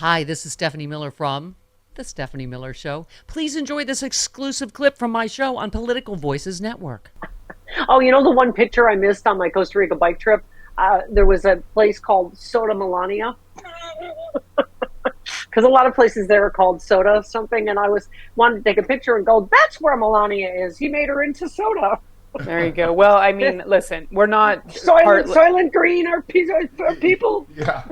Hi, this is Stephanie Miller from The Stephanie Miller Show. Please enjoy this exclusive clip from my show on Political Voices Network. Oh, you know the one picture I missed on my Costa Rica bike trip? There was a place called Soda Melania. Because a lot of places there are called Soda something, and I wanted to take a picture and go, that's where Melania is. He made her into soda. There you go. Well, I mean, listen, we're not Soylent Green are people. Yeah.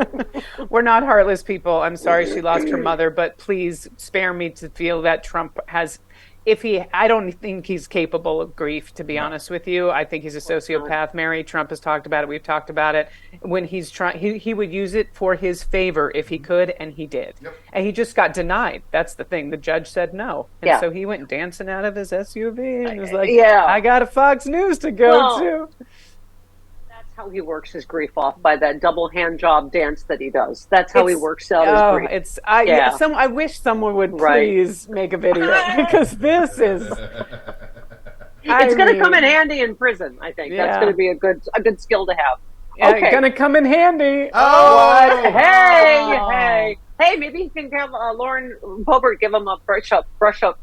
We're not heartless people. I'm sorry she lost her mother, but please spare me to feel that Trump has. I don't think he's capable of grief, to be honest with you. I think he's a sociopath. Mary, Trump has talked about it. We've talked about it. When he's trying, he would use it for his favor if he could, and he did. Yep. And he just got denied. That's the thing. The judge said no. And so he went dancing out of his SUV and was like, I got a Fox News to go to. That's how he works his grief off, by that double hand job dance that he does. That's how he works out his grief. I wish someone would please make a video because this is. It's going to come in handy in prison. I think that's going to be a good skill to have. Okay, going to come in handy. Oh, what? Hey! Maybe he can have Lauren Boebert give him a brush up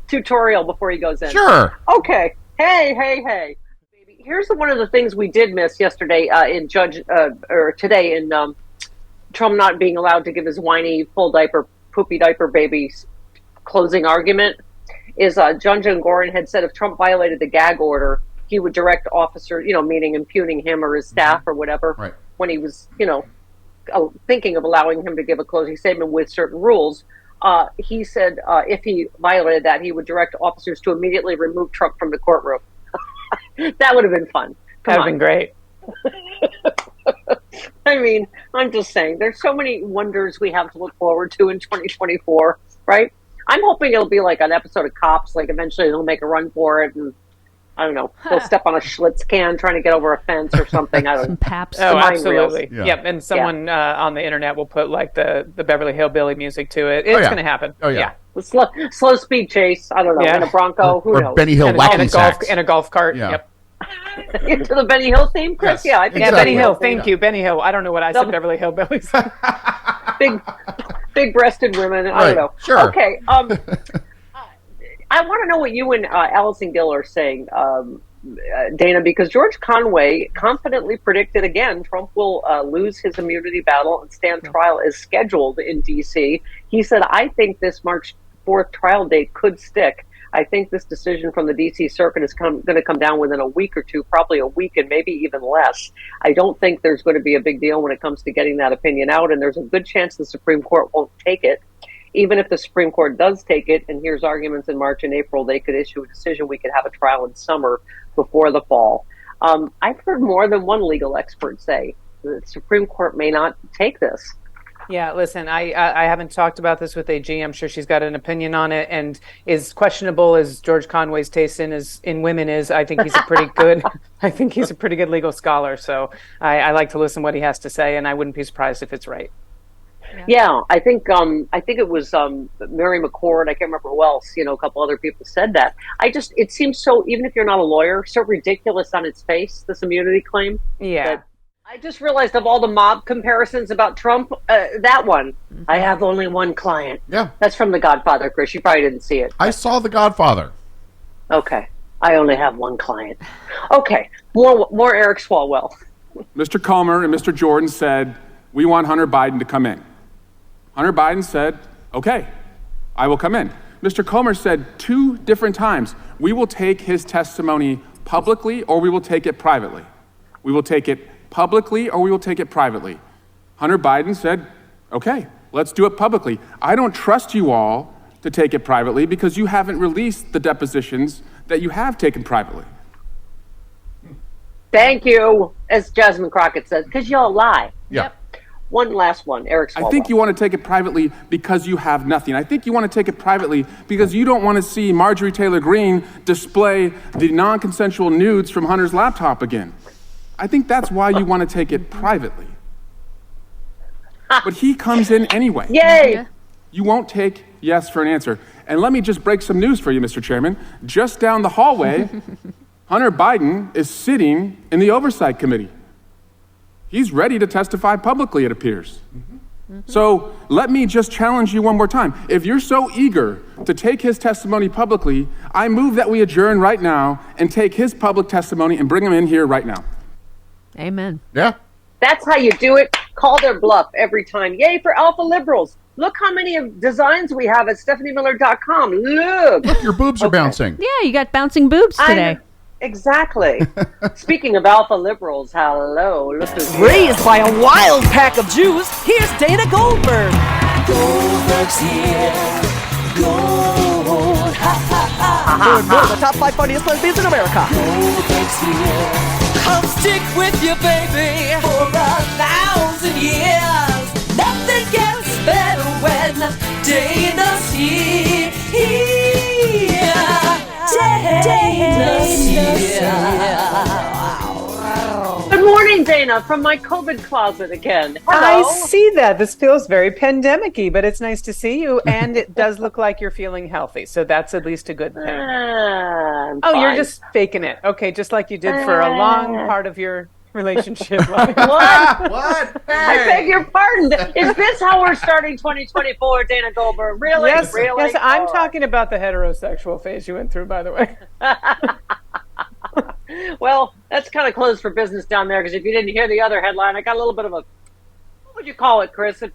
tutorial before he goes in. Sure. Okay. Hey. Here's one of the things we did miss yesterday today in Trump not being allowed to give his whiny poopy diaper baby's closing argument is John Gorin had said if Trump violated the gag order, he would direct officers, meaning impugning him or his staff or whatever, when he was, thinking of allowing him to give a closing statement with certain rules. He said if he violated that, he would direct officers to immediately remove Trump from the courtroom. That would have been fun. That would have been great. I mean, I'm just saying, there's so many wonders we have to look forward to in 2024, right? I'm hoping it'll be like an episode of Cops, like eventually they'll make a run for it, and I don't know, they'll step on a Schlitz can trying to get over a fence or something. I don't know. Some Paps. Oh, absolutely. Yep, and someone on the internet will put like the Beverly Hillbilly music to it. It's going to happen. Oh, yeah. Slow speed chase. I don't know. In a Bronco. Who knows? Benny Hill and a golf cart. Yeah. Yep. Into the Benny Hill theme, Chris? Yes, Yeah, I think Benny Hill. Thank you, Benny Hill. I don't know what I said. Beverly Hillbillies. big-breasted women. I don't know. Sure. Okay. I want to know what you and Allison Gill are saying, Dana, because George Conway confidently predicted again Trump will lose his immunity battle and stand trial as scheduled in D.C. He said, I think this March 4th trial date could stick. I think this decision from the D.C. Circuit is going to come down within a week or two, probably a week and maybe even less. I don't think there's going to be a big deal when it comes to getting that opinion out, and there's a good chance the Supreme Court won't take it. Even if the Supreme Court does take it and hears arguments in March and April, they could issue a decision. We could have a trial in summer before the fall. I've heard more than one legal expert say the Supreme Court may not take this. Yeah, listen, I haven't talked about this with AG. I'm sure she's got an opinion on it, and as questionable as George Conway's taste in women is, I think he's a pretty good legal scholar. So I like to listen to what he has to say, and I wouldn't be surprised if it's right. Yeah, I think it was Mary McCord. I can't remember who else. A couple other people said that. It seems so. Even if you're not a lawyer, so ridiculous on its face. This immunity claim. Yeah. I just realized of all the mob comparisons about Trump, that one. I have only one client. Yeah. That's from The Godfather, Chris. You probably didn't see it. I saw The Godfather. Okay. I only have one client. Okay. More Eric Swalwell. Mr. Comer and Mr. Jordan said, we want Hunter Biden to come in. Hunter Biden said, okay, I will come in. Mr. Comer said 2 different times, we will take his testimony publicly or we will take it privately. We will take it publicly or we will take it privately. Hunter Biden said, okay, let's do it publicly. I don't trust you all to take it privately because you haven't released the depositions that you have taken privately. Thank you, as Jasmine Crockett says, because y'all lie. Yeah. One last one, Eric Swalwell. I think you want to take it privately because you have nothing. I think you want to take it privately because you don't want to see Marjorie Taylor Greene display the non-consensual nudes from Hunter's laptop again. I think that's why you want to take it privately. But he comes in anyway. Yay! You won't take yes for an answer. And let me just break some news for you, Mr. Chairman. Just down the hallway, Hunter Biden is sitting in the Oversight Committee. He's ready to testify publicly, it appears. So let me just challenge you one more time. If you're so eager to take his testimony publicly, I move that we adjourn right now and take his public testimony and bring him in here right now. Amen. Yeah. That's how you do it. Call their bluff every time. Yay for alpha liberals. Look how many designs we have at stephaniemiller.com. Look. Your boobs are bouncing. Yeah, you got bouncing boobs today. Exactly. Speaking of alpha liberals, hello. Look who's here. Raised by a wild pack of Jews, here's Dana Goldberg. Goldberg's here. Gold. Ha, ha, ha. One of the top 5 funniest lesbians in America. Goldberg's here. Come stick with you, baby, for 1,000 years. Nothing gets better when Dana's here. Dana's here. Good morning, Dana, from my COVID closet again. Hello. I see that. This feels very pandemic-y, but it's nice to see you, and it does look like you're feeling healthy, so that's at least a good thing. I'm Oh, you're fine. just faking it. Okay, just like you did for a long part of your relationship life. What? What? I beg your pardon. Is this how we're starting 2024, Dana Goldberg? Really? Yes, Really? yes, I'm Oh. talking about the heterosexual phase you went through, by the way. Well, that's kind of closed for business down there, because if you didn't hear the other headline, I got a little bit of a, what would you call it, Chris? A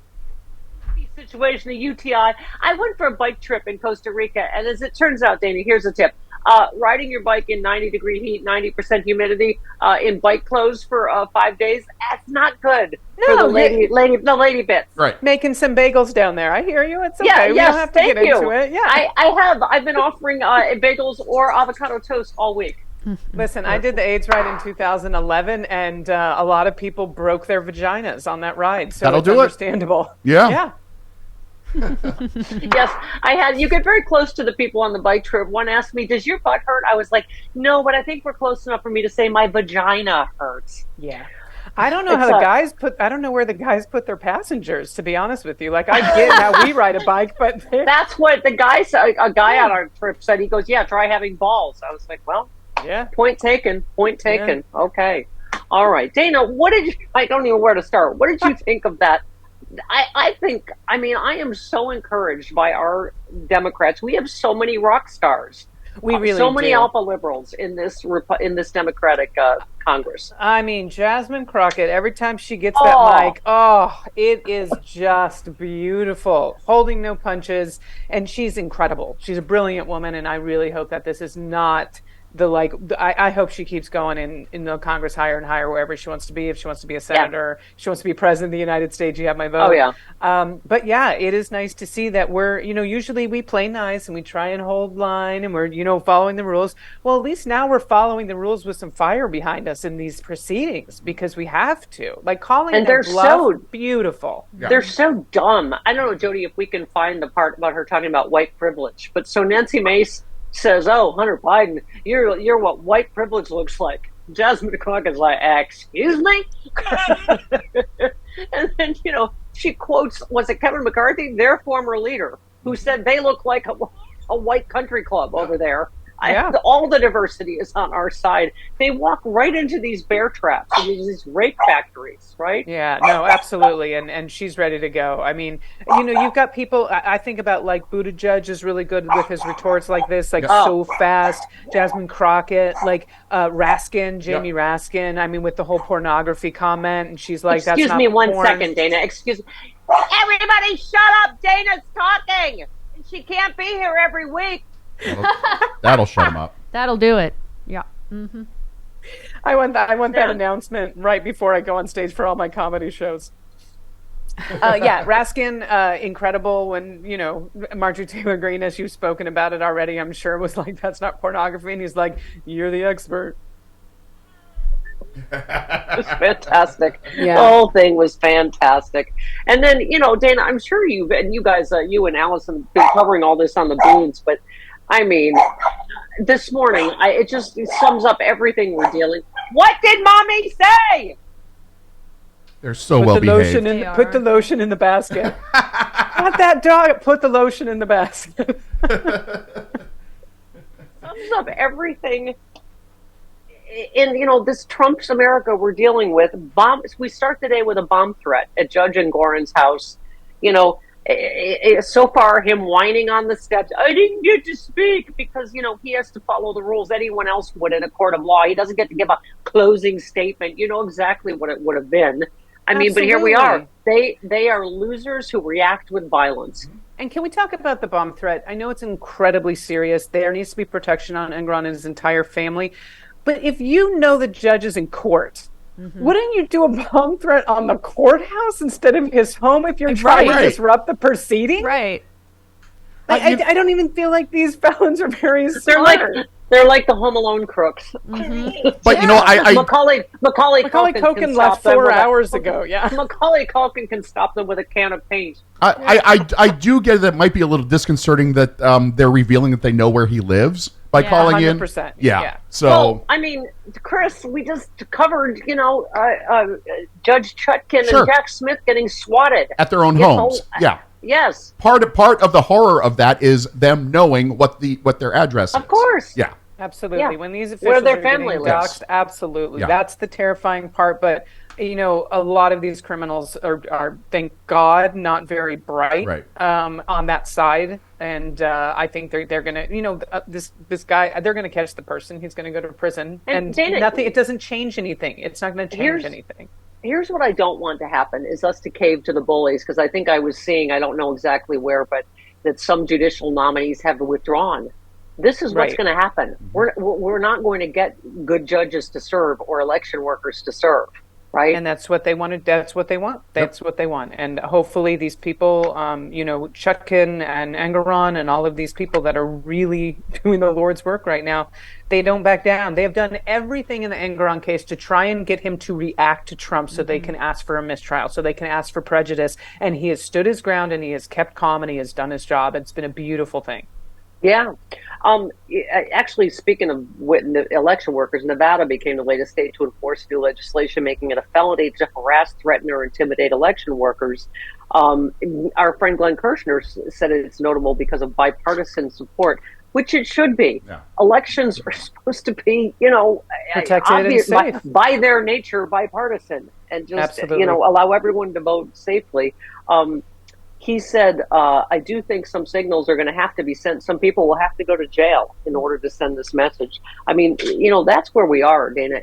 situation, a UTI. I went for a bike trip in Costa Rica, and as it turns out, Dana, here's a tip. Riding your bike in 90-degree heat, 90% humidity, in bike clothes for 5 days, that's not good for the lady bits. Right. Making some bagels down there. I hear you. It's okay. Yeah, we yes, don't have to thank get you. into it. Yeah. I've been offering bagels or avocado toast all week. Listen, I did the AIDS ride in 2011, and a lot of people broke their vaginas on that ride. So That'll it's do it. understandable. Yeah. Yeah. Yes, I had. You get very close to the people on the bike trip. One asked me, "Does your butt hurt?" I was like, "No, but I think we're close enough for me to say my vagina hurts." Yeah. I don't know It's how the guys I don't know where the guys put their passengers, to be honest with you. Like, I get how we ride a bike, but That's what the guy said. A guy on our trip said. He goes, "Yeah, try having balls." I was like, "Well, yeah. point taken. Point taken." Okay, all right, Dana. What did you? I don't even know where to start. What did you think of that? I think. I mean, I am so encouraged by our Democrats. We have so many rock stars. We really so many do. alpha liberals in this Democratic Congress. I mean, Jasmine Crockett, every time she gets that mic, it is just beautiful. Holding no punches, and she's incredible. She's a brilliant woman, and I really hope that this is not I hope she keeps going in the Congress higher and higher, wherever she wants to be. If she wants to be a senator, she wants to be president of the United States, you have my vote. Oh, yeah. But yeah, it is nice to see that we're, usually we play nice and we try and hold line and we're, following the rules. Well, at least now we're following the rules with some fire behind us in these proceedings, because we have to. Like, calling And them they're bluff, so beautiful. Yeah. They're so dumb. I don't know, Jody, if we can find the part about her talking about white privilege. But so Nancy Mace says, "Oh, Hunter Biden, you're what white privilege looks like." Jasmine Crockett's like, "Excuse me?" And then, she quotes, was it Kevin McCarthy, their former leader, who said they look like a white country club over there. All the diversity is on our side. They walk right into these bear traps and these rape factories, right? Yeah, no, absolutely. And she's ready to go. I mean, you've got people, I think about like Buttigieg is really good with his retorts like this, like so fast. Jasmine Crockett, like Jamie Raskin, I mean, with the whole pornography comment. And she's like, that's not Excuse me one porn. second, Dana. Excuse me. Everybody shut up. Dana's talking. She can't be here every week. That'll shut him up. That'll do it. Yeah. Mm-hmm. I want that announcement right before I go on stage for all my comedy shows. Raskin, incredible. When Marjorie Taylor Greene, as you've spoken about it already, I'm sure was like, that's not pornography, and he's like, you're the expert. It was fantastic. Yeah. The whole thing was fantastic. And then, Dana, I'm sure you guys, you and Allison have been covering all this on the Boons, but I mean, this morning, it sums up everything we're dealing. What did mommy say? They're so well behaved. Put the lotion in the basket. Not that dog. Put the lotion in the basket. Sums up everything in this Trump's America we're dealing with. We start the day with a bomb threat at Judge Engoron's house. So far him whining on the steps, I didn't get to speak, because he has to follow the rules anyone else would in a court of law. He doesn't get to give a closing statement. You know exactly what it would have been. I mean, but here we are. They are losers who react with violence. And can we talk about the bomb threat? I know it's incredibly serious. There needs to be protection on Engoron and his entire family. But if you know the judge is in court, wouldn't you do a bomb threat on the courthouse instead of his home if you're trying to disrupt the proceeding? Right. I don't even feel like these felons are very smart. They're like the Home Alone crooks. But Macaulay Culkin left 4 hours ago. Yeah, Macaulay Culkin can stop them with a can of paint. I do get that it might be a little disconcerting that they're revealing that they know where he lives by calling 100%. in. Yeah. So well, I mean, Chris, we just covered, Judge Chutkin and Jack Smith getting swatted at their own homes. Yeah. Yes. Part of the horror of that is them knowing what their address is. Of course. Yeah. Absolutely. Yeah. When these where officials their are family getting lives. doxxed, absolutely. Yeah. That's the terrifying part. But a lot of these criminals are thank God, not very bright on that side. And I think they're gonna, this guy, they're gonna catch the person. He's gonna go to prison, and Dana, nothing. It doesn't change anything. It's not gonna change anything. Here's what I don't want to happen is us to cave to the bullies, because I think I was seeing, I don't know exactly where, but that some judicial nominees have withdrawn. This is what's going to happen. We're not going to get good judges to serve or election workers to serve, right? And that's what they wanted. That's what they want. That's what they want. And hopefully these people, Chutkin and Engoron and all of these people that are really doing the Lord's work right now, they don't back down. They have done everything in the Engoron case to try and get him to react to Trump so they can ask for a mistrial, so they can ask for prejudice. And he has stood his ground, and he has kept calm, and he has done his job. It's been a beautiful thing. Yeah. Actually, speaking of election workers, Nevada became the latest state to enforce new legislation making it a felony to harass, threaten, or intimidate election workers. Our friend Glenn Kirshner said it's notable because of bipartisan support, which it should be. Yeah. Elections are supposed to be, protected and safe. By their nature, bipartisan, and just allow everyone to vote safely. He said, I do think some signals are going to have to be sent. Some people will have to go to jail in order to send this message. I mean, that's where we are, Dana.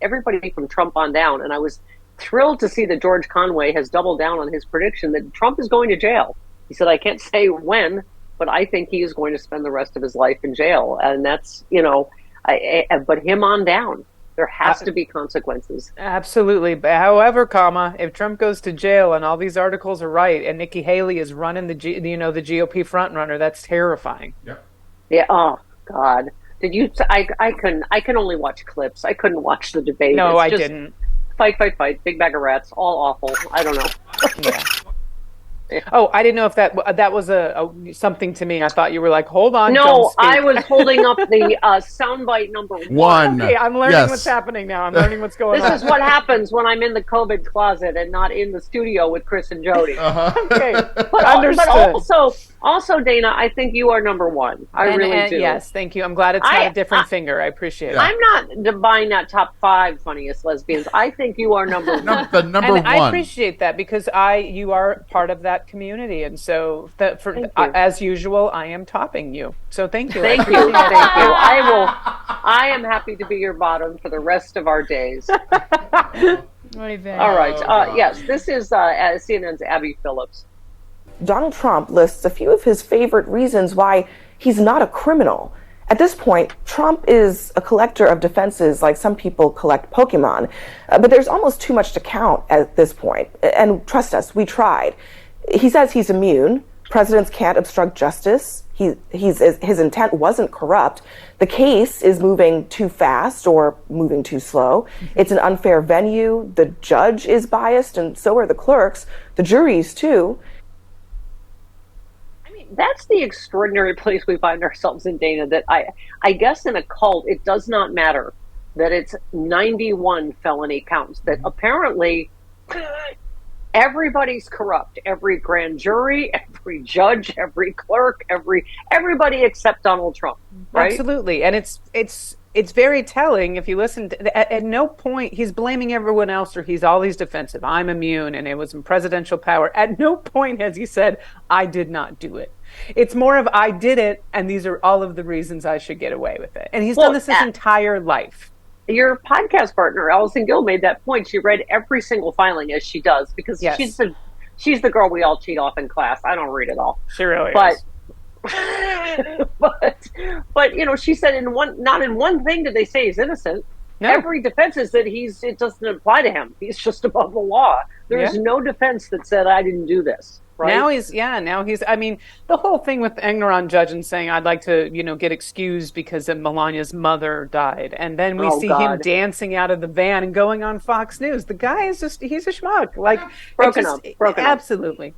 Everybody from Trump on down. And I was thrilled to see that George Conway has doubled down on his prediction that Trump is going to jail. He said, I can't say when, but I think he is going to spend the rest of his life in jail. And that's, but him on down. There has to be consequences. Absolutely. But however, if Trump goes to jail and all these articles are right, and Nikki Haley is running the GOP frontrunner, that's terrifying. Yeah. Yeah. Oh God. Did you? I can only watch clips. I couldn't watch the debate. No, I didn't. Fight. Big bag of rats. All awful. I don't know. Yeah. Oh, I didn't know if that was a something to me. I thought you were like, hold on. No, I was holding up the soundbite number one. Okay, I'm learning what's happening now. I'm learning what's going on. This is what happens when I'm in the COVID closet and not in the studio with Chris and Jody. Okay, but understood. Also, Dana, I think you are number one. I really do. Yes, thank you. I'm glad it's not a different finger. I appreciate it. I'm not buying that top 5 funniest lesbians. I think you are number one. The number one. I appreciate that because you are part of that community, and so as usual, I am topping you. So thank you. Thank you. I am happy to be your bottom for the rest of our days. All right. Yes, this is CNN's Abby Phillips. Donald Trump lists a few of his favorite reasons why he's not a criminal. At this point, Trump is a collector of defenses like some people collect Pokemon. But there's almost too much to count at this point. And trust us, we tried. He says he's immune. Presidents can't obstruct justice. His intent wasn't corrupt. The case is moving too fast or moving too slow. It's an unfair venue. The judge is biased, and so are the clerks. The juries, too. That's the extraordinary place we find ourselves in, Dana, that I guess in a cult, it does not matter that it's 91 felony counts, that apparently everybody's corrupt. Every grand jury, every judge, every clerk, everybody except Donald Trump, right? Absolutely. And it's it's very telling if you listen at no point he's blaming everyone else or he's always defensive. I'm immune and it was in presidential power. At no point has he said, I did not do it. It's more of I did it and these are all of the reasons I should get away with it. And he's done this his entire life. Your podcast partner, Allison Gill, made that point. She read every single filing as she does because she's the girl we all cheat off in class. I don't read it all. She really is. But she said not in one thing did they say he's innocent. No. Every defense is that it doesn't apply to him. He's just above the law. There's no defense that said I didn't do this. Right? Now he's, I mean, the whole thing with the Engeron judge and saying, I'd like to, get excused because of Melania's mother died. And then we see him dancing out of the van and going on Fox News. The guy is he's a schmuck. Like, broken up. Absolutely.